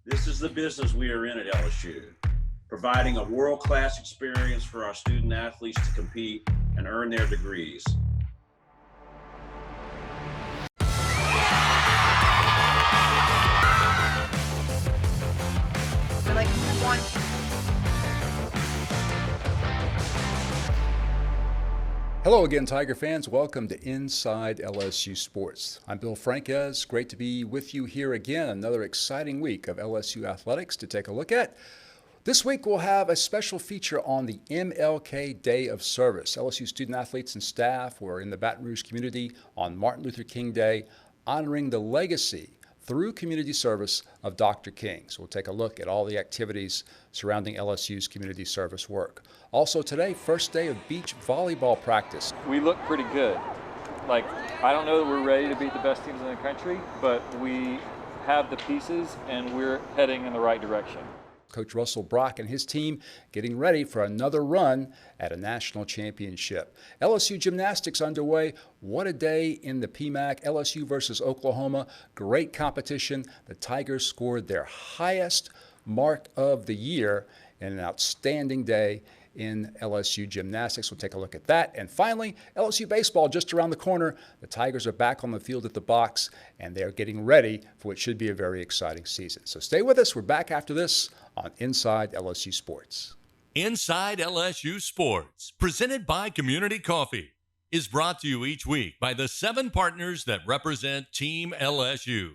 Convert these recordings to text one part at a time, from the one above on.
This is the business we are in at LSU, providing a world-class experience for our student athletes to compete and earn their degrees. Hello again, Tiger fans. Welcome to Inside LSU Sports. I'm Bill Franquez. Great to be with you here again. Another exciting week of LSU athletics to take a look at. This week we'll have a special feature on the MLK Day of Service. LSU student athletes and staff were in the Baton Rouge community on Martin Luther King Day, honoring the legacy through community service of Dr. King. So we'll take a look at all the activities surrounding LSU's community service work. Also today, first day of beach volleyball practice. We look pretty good. I don't know that we're ready to beat the best teams in the country, but we have the pieces and we're heading in the right direction. Coach Russell Brock and his team getting ready for another run at a national championship. LSU Gymnastics underway. What a day in the PMAC. LSU versus Oklahoma. Great competition. The Tigers scored their highest mark of the year in an outstanding day in LSU Gymnastics. We'll take a look at that. And finally, LSU baseball just around the corner. The Tigers are back on the field at the box, and they're getting ready for what should be a very exciting season. So stay with us. We're back after this on Inside LSU Sports. Inside LSU Sports, presented by Community Coffee, is brought to you each week by the 7 partners that represent Team LSU.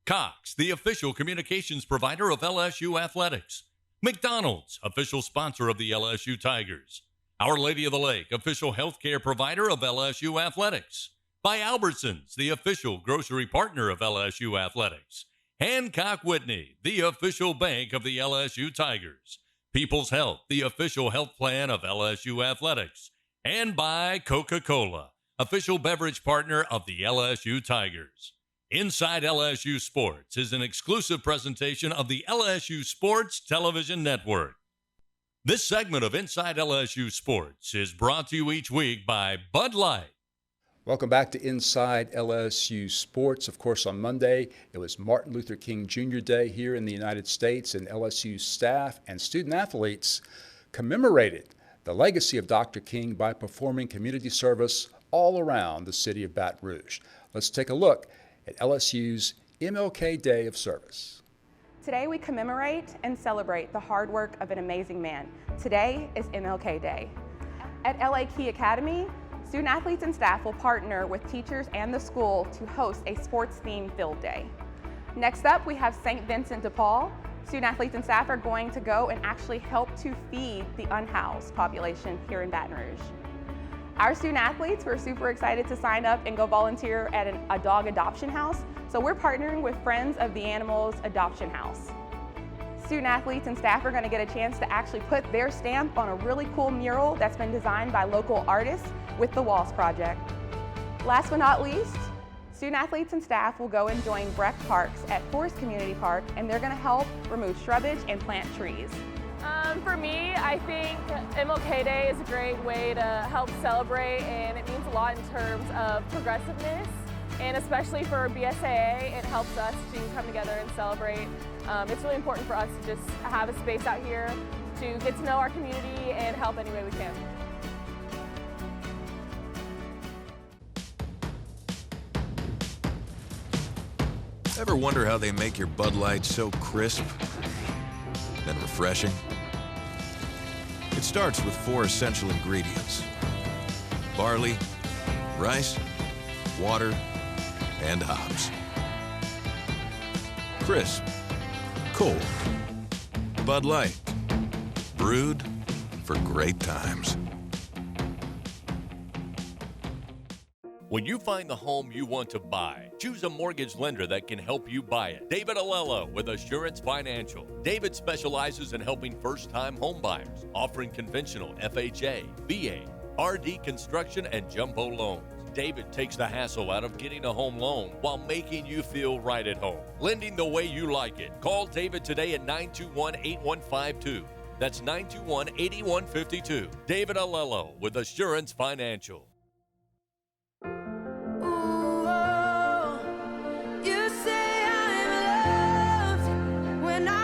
Cox, the official communications provider of LSU Athletics. McDonald's, official sponsor of the LSU Tigers. Our Lady of the Lake, official healthcare provider of LSU Athletics. By Albertsons, the official grocery partner of LSU Athletics. Hancock Whitney, the official bank of the LSU Tigers. People's Health, the official health plan of LSU Athletics. And by Coca-Cola, official beverage partner of the LSU Tigers. Inside LSU Sports is an exclusive presentation of the LSU Sports Television Network. This segment of Inside LSU Sports is brought to you each week by Bud Light. Welcome back to Inside LSU Sports. Of course, on Monday, it was Martin Luther King Jr. Day here in the United States, and LSU staff and student athletes commemorated the legacy of Dr. King by performing community service all around the city of Baton Rouge. Let's take a look at LSU's MLK Day of Service. Today we commemorate and celebrate the hard work of an amazing man. Today is MLK Day. At LA Key Academy, student athletes and staff will partner with teachers and the school to host a sports-themed field day. Next up, we have St. Vincent de Paul. Student athletes and staff are going to go and actually help to feed the unhoused population here in Baton Rouge. Our student athletes were super excited to sign up and go volunteer at a dog adoption house. So we're partnering with Friends of the Animals Adoption House. Student athletes and staff are going to get a chance to actually put their stamp on a really cool mural that's been designed by local artists with the Walls Project. Last but not least, student athletes and staff will go and join Breck Parks at Forest Community Park, and they're going to help remove shrubbage and plant trees. For me, I think MLK Day is a great way to help celebrate, and it means a lot in terms of progressiveness, and especially for BSAA, it helps us to come together and celebrate. It's really important for us to just have a space out here to get to know our community and help any way we can. Ever wonder how they make your Bud Light so crisp and refreshing? It starts with 4 essential ingredients: barley, rice, water, and hops. Crisp, cold, Bud Light, brewed for great times. When you find the home you want to buy, choose a mortgage lender that can help you buy it. David Alello with Assurance Financial. David specializes in helping first-time home buyers, offering conventional FHA, VA, RD construction, and jumbo loans. David takes the hassle out of getting a home loan while making you feel right at home. Lending the way you like it. Call David today at 921-8152. That's 921-8152. David Alello with Assurance Financial. When I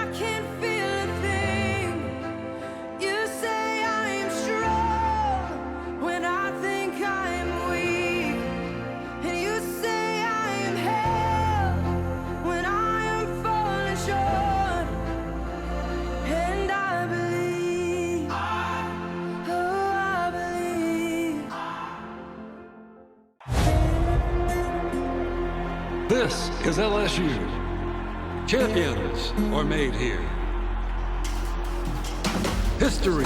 This is LSU. Champions are made here. History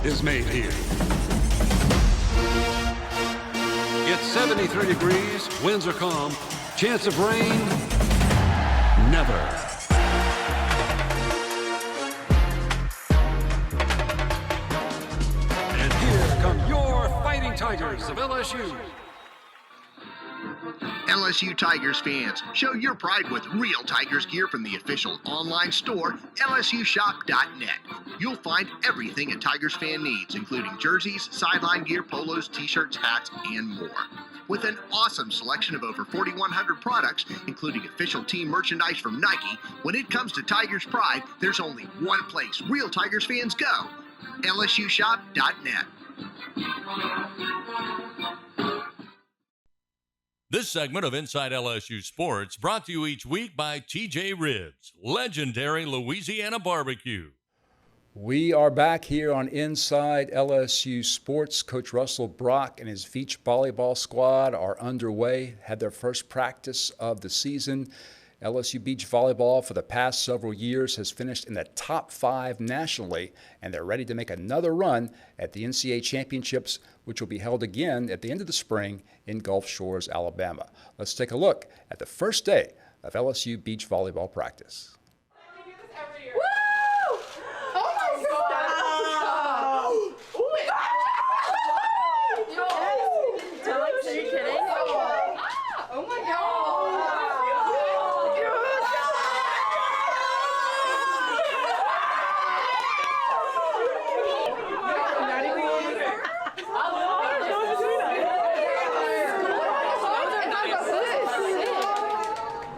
is made here. It's 73 degrees, winds are calm, chance of rain, never. And here come your Fighting Tigers of LSU. LSU Tigers fans, show your pride with real Tigers gear from the official online store, lsushop.net. You'll find everything a Tigers fan needs, including jerseys, sideline gear, polos, t-shirts, hats, and more. With an awesome selection of over 4,100 products, including official team merchandise from Nike, when it comes to Tigers pride, there's only one place real Tigers fans go, lsushop.net. This segment of Inside LSU Sports brought to you each week by TJ Ribs, legendary Louisiana barbecue. We are back here on Inside LSU Sports. Coach Russell Brock and his beach volleyball squad are underway, had their first practice of the season. LSU beach volleyball for the past several years has finished in the top 5 nationally, and they're ready to make another run at the NCAA championships, which will be held again at the end of the spring in Gulf Shores, Alabama. Let's take a look at the first day of LSU beach volleyball practice.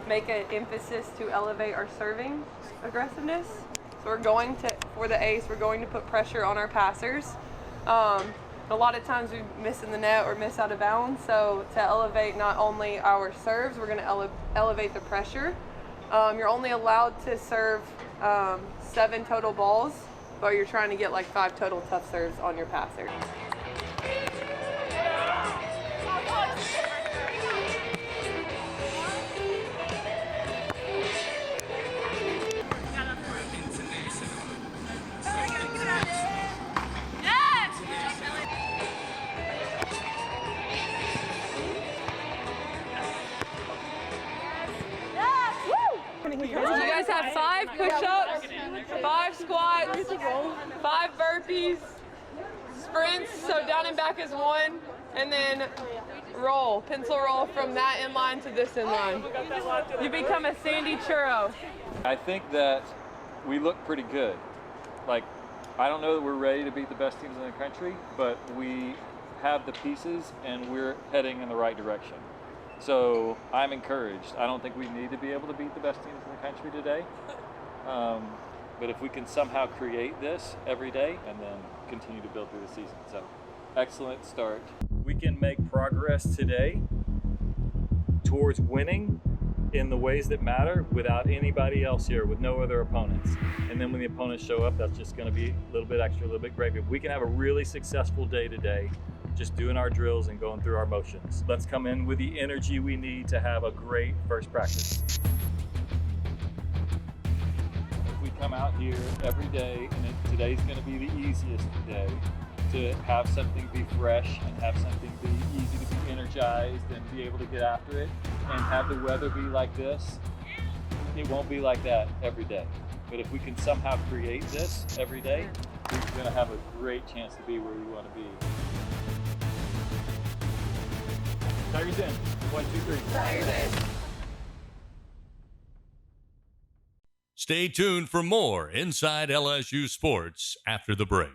Make an emphasis to elevate our serving aggressiveness. So we're going to, for the ace, we're going to put pressure on our passers. A lot of times we miss in the net or miss out of bounds. So to elevate not only our serves, we're going to elevate the pressure. You're only allowed to serve 7 total balls, but you're trying to get like 5 total tough serves on your passer. You guys have 5 push-ups, 5 squats, 5 burpees, sprints, so down and back is 1, and then roll, pencil roll from that end line to this end line. You become a sandy churro. I think that we look pretty good. Like, I don't know that we're ready to beat the best teams in the country, but we have the pieces and we're heading in the right direction. So I'm encouraged. I don't think we need to be able to beat the best teams in the country today. But if we can somehow create this every day and then continue to build through the season. So excellent start. We can make progress today towards winning in the ways that matter without anybody else here, with no other opponents. And then when the opponents show up, that's just gonna be a little bit extra, a little bit gravy. If we can have a really successful day today, just doing our drills and going through our motions. Let's come in with the energy we need to have a great first practice. If we come out here every day, and today's gonna be the easiest day, to have something be fresh and have something be easy to be energized and be able to get after it, and have the weather be like this, it won't be like that every day. But if we can somehow create this every day, we're gonna have a great chance to be where we wanna be. Tigers in. 1, 2, 3. Tigers in. Stay tuned for more Inside LSU Sports after the break.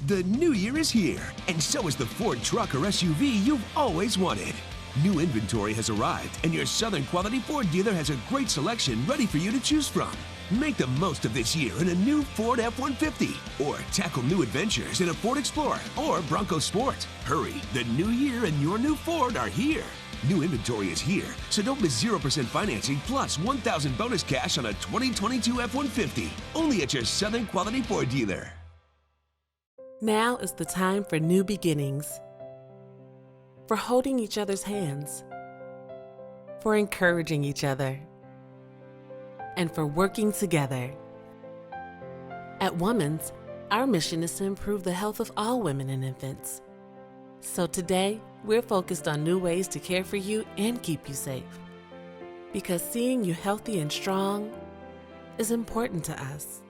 The new year is here, and so is the Ford truck or SUV you've always wanted. New inventory has arrived, and your Southern Quality Ford dealer has a great selection ready for you to choose from. Make the most of this year in a new Ford F-150, or tackle new adventures in a Ford Explorer or Bronco Sport. Hurry, the new year and your new Ford are here. New inventory is here, so don't miss 0% financing plus $1,000 bonus cash on a 2022 F-150. Only at your Southern Quality Ford dealer. Now is the time for new beginnings, for holding each other's hands, for encouraging each other, and for working together. At Women's, our mission is to improve the health of all women and infants. So today, we're focused on new ways to care for you and keep you safe. Because seeing you healthy and strong is important to us.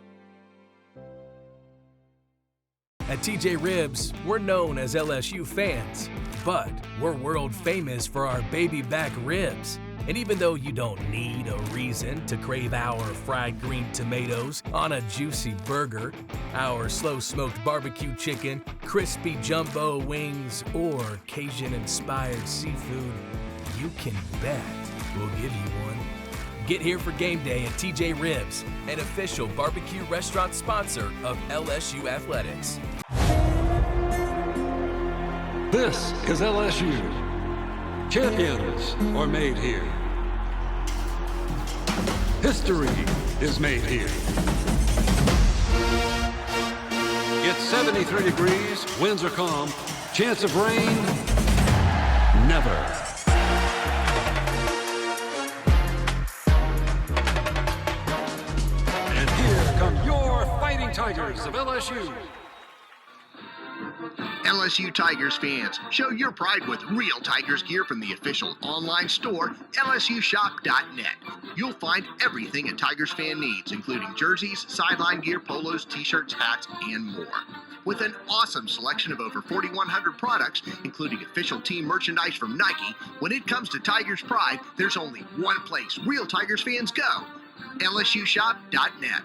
At TJ Ribs, we're known as LSU fans, but we're world famous for our baby back ribs. And even though you don't need a reason to crave our fried green tomatoes on a juicy burger, our slow-smoked barbecue chicken, crispy jumbo wings, or Cajun-inspired seafood, you can bet we'll give you one. Get here for game day at TJ Ribs, an official barbecue restaurant sponsor of LSU Athletics. This is LSU. Champions are made here. History is made here. It's 73 degrees, winds are calm, chance of rain, never. And here come your Fighting Tigers of LSU. LSU Tigers fans, show your pride with real Tigers gear from the official online store, lsushop.net. You'll find everything a Tigers fan needs, including jerseys, sideline gear, polos, t-shirts, hats, and more. With an awesome selection of over 4,100 products, including official team merchandise from Nike, when it comes to Tigers pride, there's only one place real Tigers fans go, lsushop.net.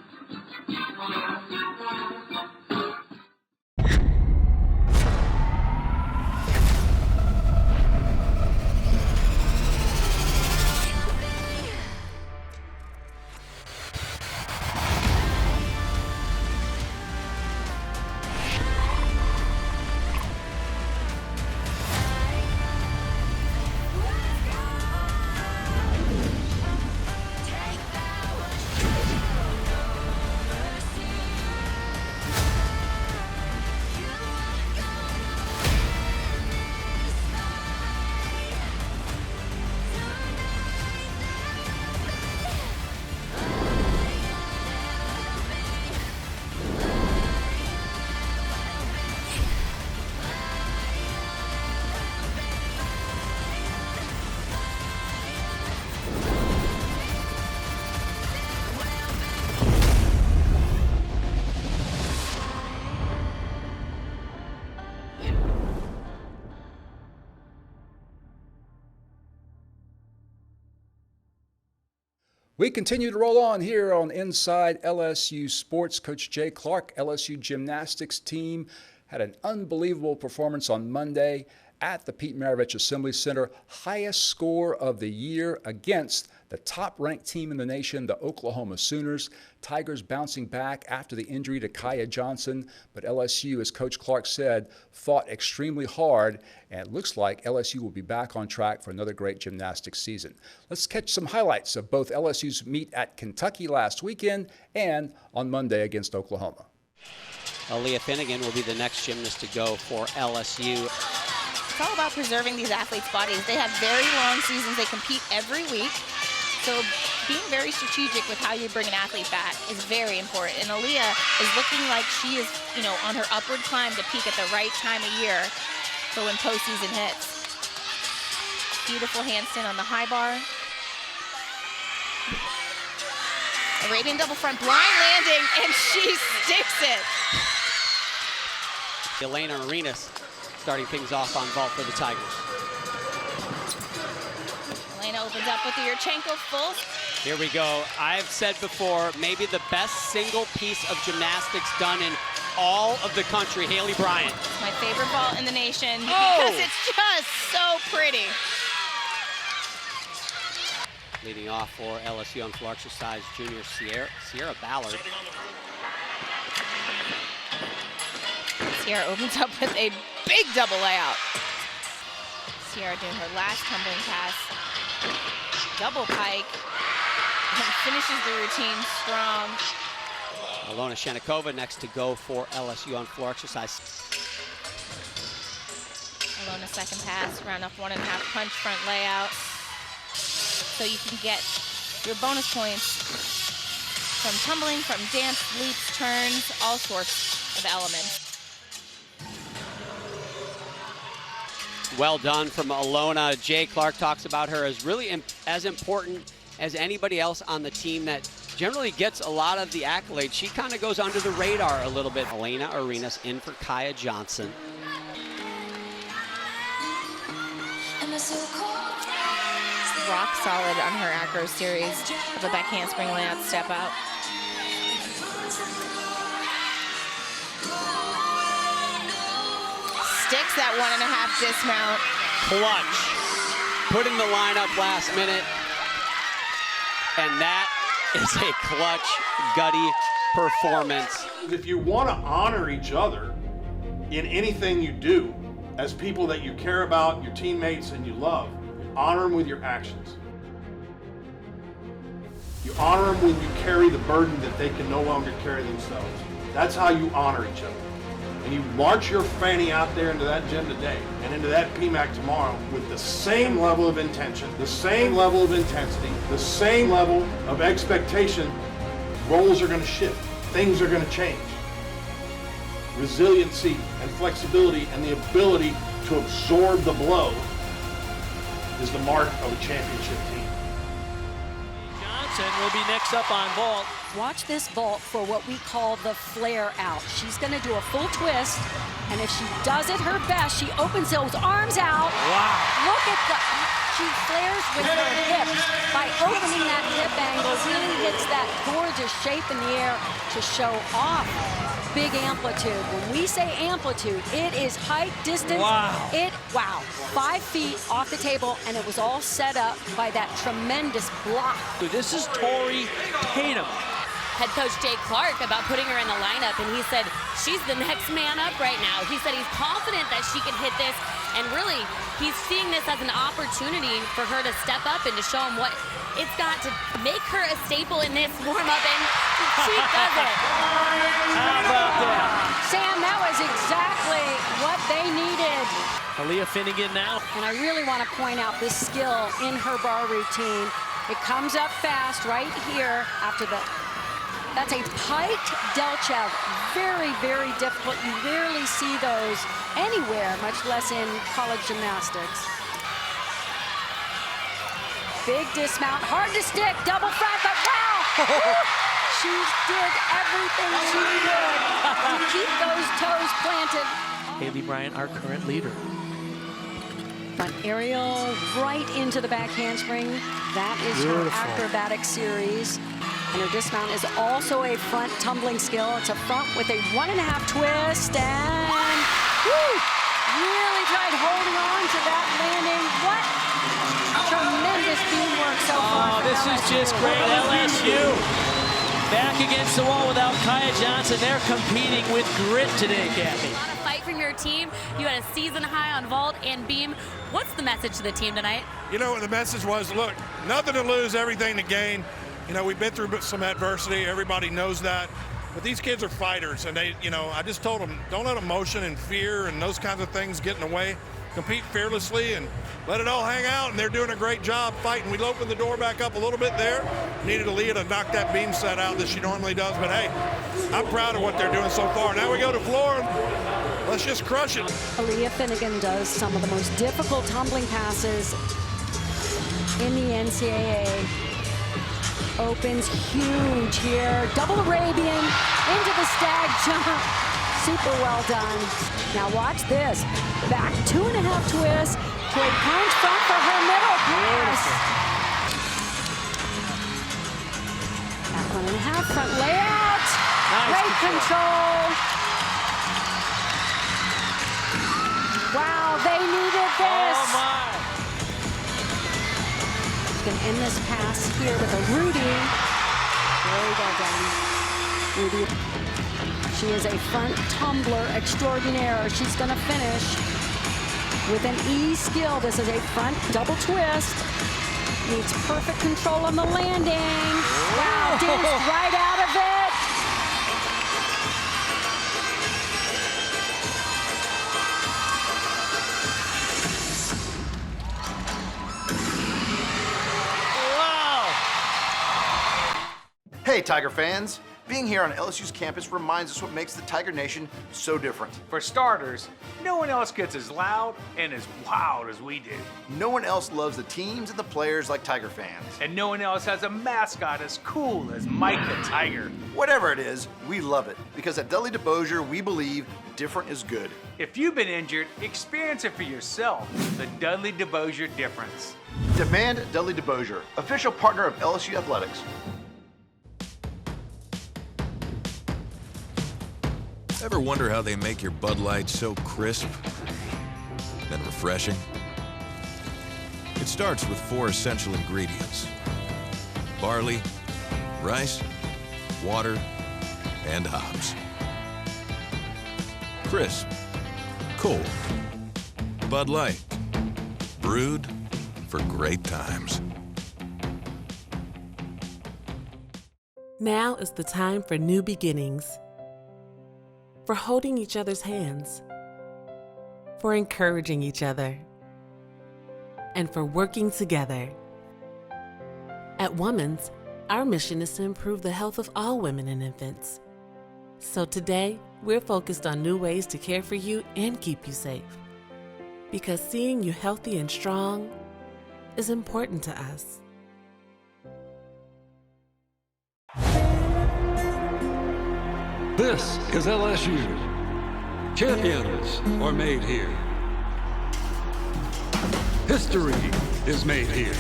We continue to roll on here on Inside LSU Sports. Coach Jay Clark, LSU Gymnastics team, had an unbelievable performance on Monday at the Pete Maravich Assembly Center. Highest score of the year against the top-ranked team in the nation, the Oklahoma Sooners. Tigers bouncing back after the injury to Kaya Johnson, but LSU, as Coach Clark said, fought extremely hard, and it looks like LSU will be back on track for another great gymnastics season. Let's catch some highlights of both LSU's meet at Kentucky last weekend and on Monday against Oklahoma. Aaliyah Finnegan will be the next gymnast to go for LSU. It's all about preserving these athletes' bodies. They have very long seasons. They compete every week. So being very strategic with how you bring an athlete back is very important. And Aaliyah is looking like she is, on her upward climb to peak at the right time of year for when postseason hits. Beautiful handstand on the high bar. Arabian double front blind landing, and she sticks it. Elena Arenas starting things off on vault for the Tigers. Elena opens up with the Yurchenko full. Here we go. I've said before, maybe the best single piece of gymnastics done in all of the country, Haley Bryant. It's my favorite vault in the nation because it's just so pretty. Leading off for LSU on full exercise, junior Sierra Ballard. Sierra opens up with a big double layout. Sierra doing her last tumbling pass. Double pike. And finishes the routine strong. Alona Shenikova next to go for LSU on floor exercise. Alona second pass, round off 1.5 punch front layout. So you can get your bonus points from tumbling, from dance, leaps, turns, all sorts of elements. Well done from Alona. Jay Clark talks about her as really as important as anybody else on the team that generally gets a lot of the accolades. She kind of goes under the radar a little bit. Elena Arenas in for Kaya Johnson. Rock solid on her acro series of a back handspring layout step out. Sticks that 1.5 dismount. Clutch. Put in the lineup last minute. And that is a clutch, gutty performance. If you want to honor each other in anything you do, as people that you care about, your teammates, and you love, honor them with your actions. You honor them when you carry the burden that they can no longer carry themselves. That's how you honor each other. And you march your fanny out there into that gym today and into that PMAC tomorrow with the same level of intention, the same level of intensity, the same level of expectation. Roles are going to shift. Things are going to change. Resiliency and flexibility and the ability to absorb the blow is the mark of a championship team. Johnson will be next up on vault. Watch this vault for what we call the flare out. She's going to do a full twist, and if she does it her best, she opens those arms out. Wow. Look at she flares with her hips. By opening that hip angle, really hits that gorgeous shape in the air to show off big amplitude. When we say amplitude, it is height, distance. Wow. 5 feet off the table, and it was all set up by that tremendous block. So this is Tori Tatum. Head coach Jay Clark about putting her in the lineup, and he said she's the next man up right now. He said he's confident that she can hit this, and really he's seeing this as an opportunity for her to step up and to show him what it's got to make her a staple in this warm-up, and she does it. How about that? Sam, that was exactly what they needed. Aaliyah Finnegan now. And I really want to point out this skill in her bar routine. It comes up fast right here after the... That's a piked Delchev. Very, very difficult. You rarely see those anywhere, much less in college gymnastics. Big dismount, hard to stick, double front, but wow! She did everything she could to keep those toes planted. Haley Bryant, our current leader. Front aerial right into the back handspring. That is her acrobatic series. And her dismount is also a front tumbling skill. It's a front with a 1.5 twist, and really tried holding on to that landing. What tremendous beamwork so far. Oh, this is just great. LSU back against the wall without Kaya Johnson. They're competing with grit today, Kathy. You want to fight from your team. You had a season high on vault and beam. What's the message to the team tonight? You know what the message was? Look, nothing to lose, everything to gain. You know, we've been through some adversity. Everybody knows that. But these kids are fighters, and they, you know, I just told them, don't let emotion and fear and those kinds of things get in the way. Compete fearlessly and let it all hang out, and they're doing a great job fighting. We opened the door back up a little bit there. Needed Aaliyah to knock that beam set out that she normally does, but hey, I'm proud of what they're doing so far. Now we go to floor, and let's just crush it. Aaliyah Finnegan does some of the most difficult tumbling passes in the NCAA. Opens huge here. Double Arabian into the stag jump. Super well done. Now watch this. Back 2.5 twists to a punch front for her middle pass. Back 1.5 front layout. Nice Great control. Wow, they needed this. Oh my. Going to end this pass here with a Rudy. Very well done. Rudy. She is a front tumbler extraordinaire. She's going to finish with an E skill. This is a front double twist. Needs perfect control on the landing. Wow, danced right out of it. Hey, Tiger fans! Being here on LSU's campus reminds us what makes the Tiger Nation so different. For starters, no one else gets as loud and as wild as we do. No one else loves the teams and the players like Tiger fans. And no one else has a mascot as cool as Mike the Tiger. Whatever it is, we love it, because at Dudley DeBosier, we believe different is good. If you've been injured, experience it for yourself. The Dudley DeBosier difference. Demand Dudley DeBosier, official partner of LSU Athletics. Ever wonder how they make your Bud Light so crisp and refreshing? It starts with 4 essential ingredients: barley, rice, water, and hops. Crisp, cold, Bud Light, brewed for great times. Now is the time for new beginnings. For holding each other's hands, for encouraging each other, and for working together. At Women's, our mission is to improve the health of all women and infants. So today, we're focused on new ways to care for you and keep you safe. Because seeing you healthy and strong is important to us. This is LSU. Champions are made here. History is made here.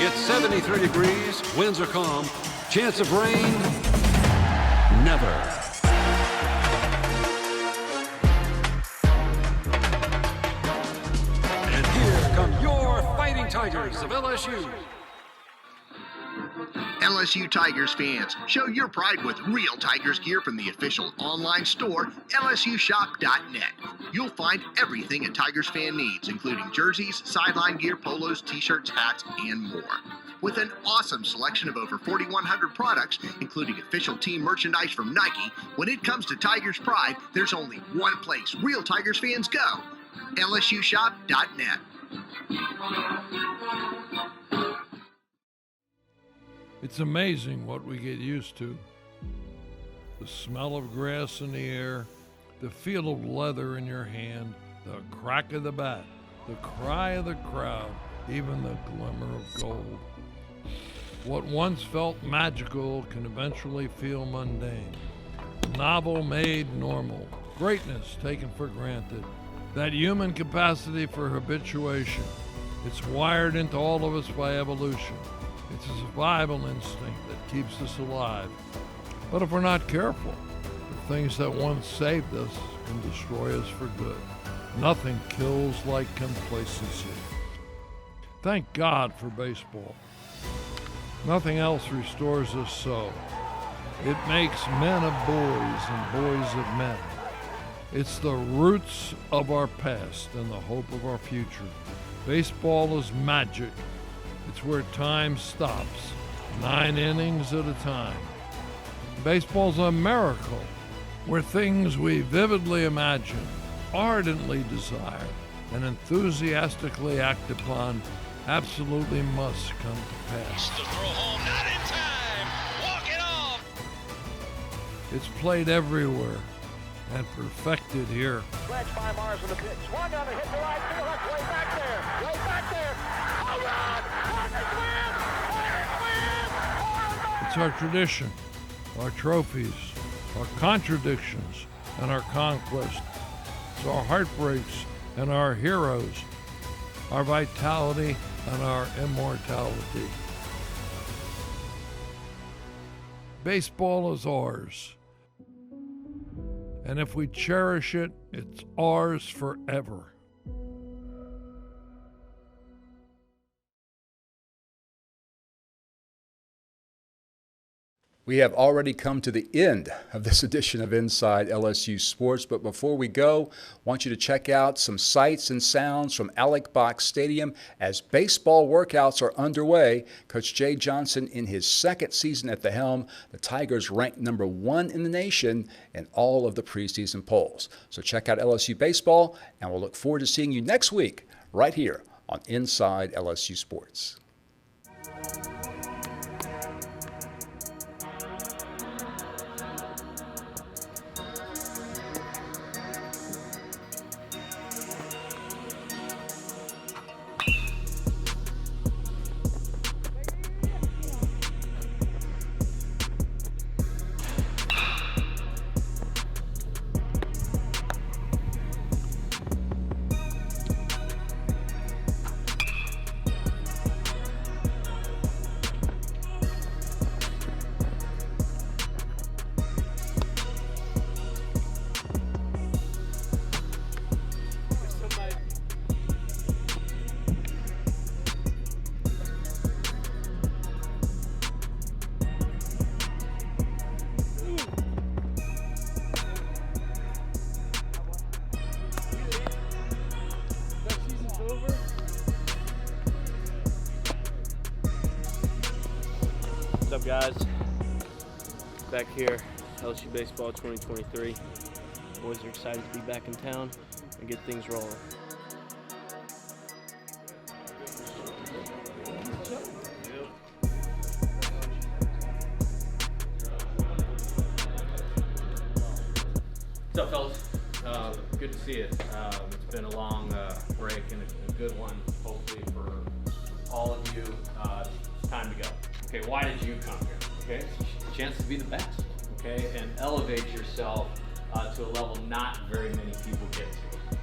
It's 73 degrees, winds are calm, chance of rain, never. And here come your Fighting Tigers of LSU. LSU Tigers fans, show your pride with real Tigers gear from the official online store, lsushop.net. You'll find everything a Tigers fan needs, including jerseys, sideline gear, polos, t-shirts, hats, and more. With an awesome selection of over 4,100 products, including official team merchandise from Nike, when it comes to Tigers pride, there's only one place real Tigers fans go: lsushop.net. It's amazing what we get used to. The smell of grass in the air, the feel of leather in your hand, the crack of the bat, the cry of the crowd, even the glimmer of gold. What once felt magical can eventually feel mundane. Novel made normal. Greatness taken for granted. That human capacity for habituation. It's wired into all of us by evolution. It's a survival instinct that keeps us alive. But if we're not careful, the things that once saved us can destroy us for good. Nothing kills like complacency. Thank God for baseball. Nothing else restores us so. It makes men of boys and boys of men. It's the roots of our past and the hope of our future. Baseball is magic. It's where time stops, 9 innings at a time. Baseball's a miracle, where things we vividly imagine, ardently desire, and enthusiastically act upon absolutely must come to pass. To throw home, not in time. Walk it off. It's played everywhere and perfected here. Stretch by Mars with a pitch. Swung on a hit to right field. That's way back there. Way back there. Home run! It's our tradition, our trophies, our contradictions, and our conquest. It's our heartbreaks and our heroes, our vitality and our immortality. Baseball is ours. And if we cherish it, it's ours forever. We have already come to the end of this edition of Inside LSU Sports, but before we go, I want you to check out some sights and sounds from Alec Box Stadium as baseball workouts are underway. Coach Jay Johnson in his second season at the helm. The Tigers ranked number 1 in the nation in all of the preseason polls. So check out LSU Baseball, and we'll look forward to seeing you next week right here on Inside LSU Sports. up, guys? Back here, LSU Baseball 2023. Boys are excited to be back in town and get things rolling. What's up, fellas? Good to see you. It's been a long break and a good one, hopefully, for all of you. It's time to go. Okay, why did you come here? Okay, chance to be the best, okay, and elevate yourself to a level not very many people get to.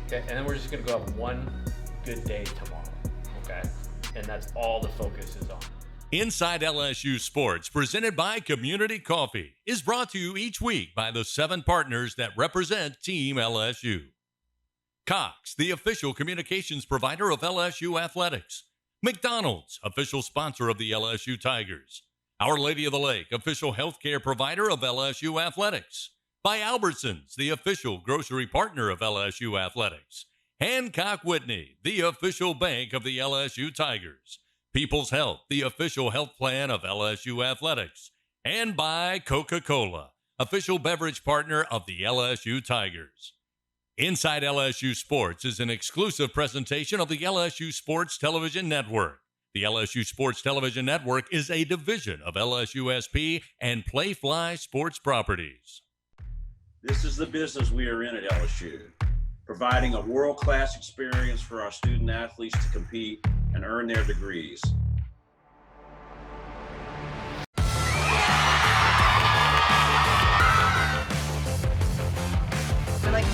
Okay, and then we're just gonna go have one good day tomorrow, okay? And that's all the focus is on. Inside LSU Sports, presented by Community Coffee, is brought to you each week by the 7 partners that represent Team LSU. Cox, the official communications provider of LSU Athletics. McDonald's, official sponsor of the LSU Tigers. Our Lady of the Lake, official healthcare provider of LSU Athletics. By Albertsons, the official grocery partner of LSU Athletics. Hancock Whitney, the official bank of the LSU Tigers. People's Health, the official health plan of LSU Athletics. And by Coca-Cola, official beverage partner of the LSU Tigers. Inside LSU Sports is an exclusive presentation of the LSU Sports Television Network. The LSU Sports Television Network is a division of LSUSP and Playfly Sports Properties. This is the business we are in at LSU, providing a world-class experience for our student athletes to compete and earn their degrees. Like,